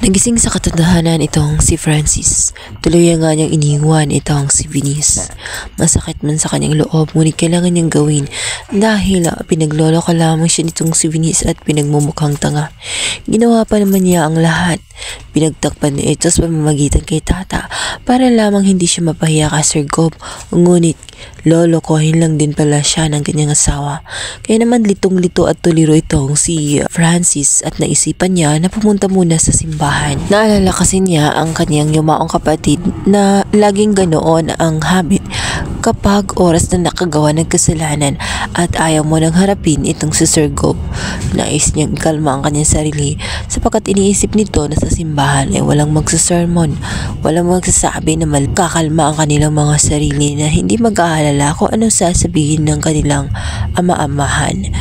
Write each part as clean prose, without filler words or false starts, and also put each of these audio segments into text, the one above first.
Nagising sa katotohanan itong si Francis. Tuluyan nga niyang iniwan itong si Venice. Masakit man sa kanyang loob, ngunit kailangan niyang gawin dahil pinagloloko lamang siya nitong si Venice at pinagmumukhang tanga. Ginawa pa naman niya ang lahat. Pinagtakpan niya ito sa pamamagitan kay Tata para lamang hindi siya mapahiya kay Sir Gob. Ngunit lolokohin lang din pala siya ng kanyang asawa. Kaya naman litong-lito at tuliro itong si Francis at naisipan niya na pumunta muna sa simbahan. Naalala kasi niya ang kanyang yumaong kapatid na laging ganoon ang habit kapag oras na nakagawa ng kasalanan at ayaw mo nang harapin itong si Sir Gob. Nais niyang ikalma ang kanyang sarili sapagkat iniisip nito na sa simbahan ay walang magsasermon, walang magsasabi na kakalma ang kanilang mga sarili na hindi mag-aalala kung anong sasabihin ng kanilang ama-amahan.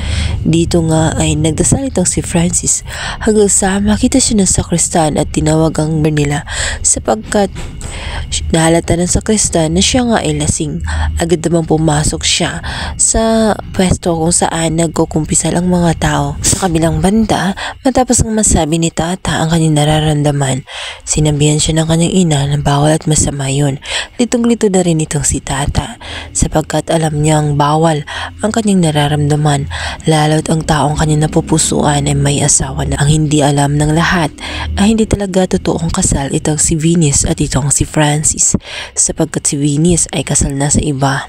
Dito nga ay nagdasal itong si Francis hanggang sa makita siya ng sakristan at tinawag ang nila sapagkat nahalata ng sakristan na siya nga ay lasing. Agad namang pumasok siya sa pwesto kung saan nagkukumpisal ang mga tao. Sa kabilang banda, matapos ang masabi ni Tata ang kanyang nararamdaman, sinabihan siya ng kanyang ina na bawal at masama yun. Litong-lito na rin itong si Tata sapagkat alam niyang bawal ang kanyang nararamdaman, lalo't ang taong kanyang napupusuan ay may asawa na. Ang hindi alam ng lahat ay hindi talaga totoong kasal itong si Venice at itong si Francis sapagkat si Venice ay kasal na sa iba.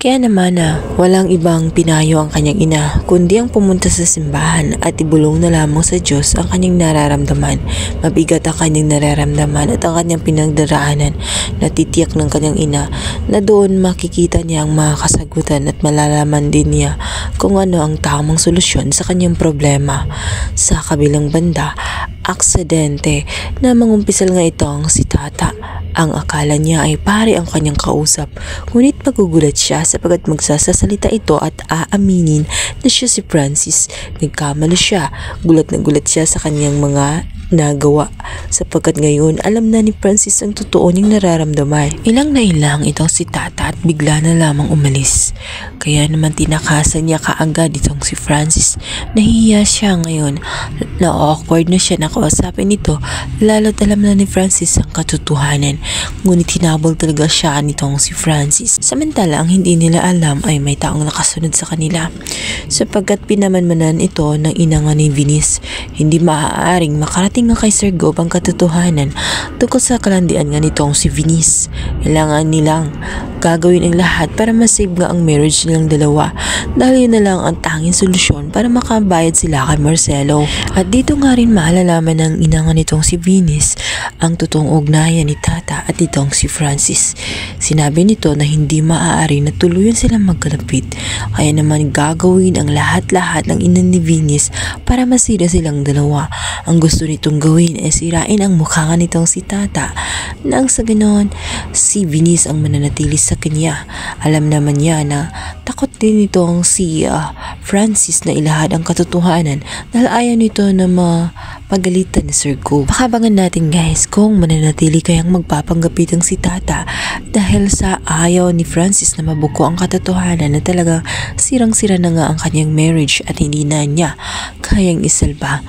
Kaya naman walang ibang pinayo ang kanyang ina kundi ang pumunta sa simbahan at ibulong na lamang sa Diyos ang kanyang nararamdaman. Mabigat ang kanyang nararamdaman at ang kanyang pinagdaraanan. Natitiyak ng kanyang ina na doon makikita niya ang mga kasagutan at malalaman din niya kung ano ang tamang solusyon sa kanyang problema. Sa kabilang banda, aksidente na mangumpisal nga itong si Tata. Ang akala niya ay pare ang kanyang kausap, ngunit magugulat siya sapagkat magsasasalita ito at aaminin na siya si Francis. Nagkamali siya, gulat na gulat siya sa kanyang mga nagawa sapagkat ngayon alam na ni Francis ang totoo niyang nararamdaman. Ilang na ilang itong si Tata at bigla na lamang umalis. Kaya naman tinakasan niya kaagad itong si Francis. Nahihiya siya ngayon, na awkward na siya na kausapin nito, lalo't alam na ni Francis ang katotohanan. Ngunit hinabol talaga siya nitong si Francis. Samantala ang hindi nila alam ay may taong nakasunod sa kanila sapagkat pinamanmanan ito ng ina nga ni Venice. Hindi maaaring makarating nga kay Sir Gob ang katotohanan tungkol sa kalandian nga nitong si Venice. Kailangan nilang gagawin ang lahat para masave nga ang marriage nilang dalawa dahil yun na lang ang tanging solusyon para makabayad sila kay Marcelo. At dito nga rin malalaman ng ina nga nitong si Venice ang totoong ugnayan ni Tata at itong si Francis. Sinabi nito na hindi maaari na tuluyan silang magkalapit, kaya naman gagawin ang lahat-lahat ng ina ni Venice para masira silang dalawa. Ang gusto nitong gawin ay sirain ang mukha nga nitong si Tata nang sa ganoon si Venice ang mananatili sa kanya. Alam naman niya na takot din itong si Francis na ilahad ang katotohanan dahil ayaw nito na mapagalitan ni Sir Gob. Pakabangan natin guys kung mananatili kayang magpapanggapit ang si Tata dahil sa ayaw ni Francis na mabuko ang katotohanan na talagang sirang-sira na nga ang kanyang marriage at hindi na niya kayang isalba.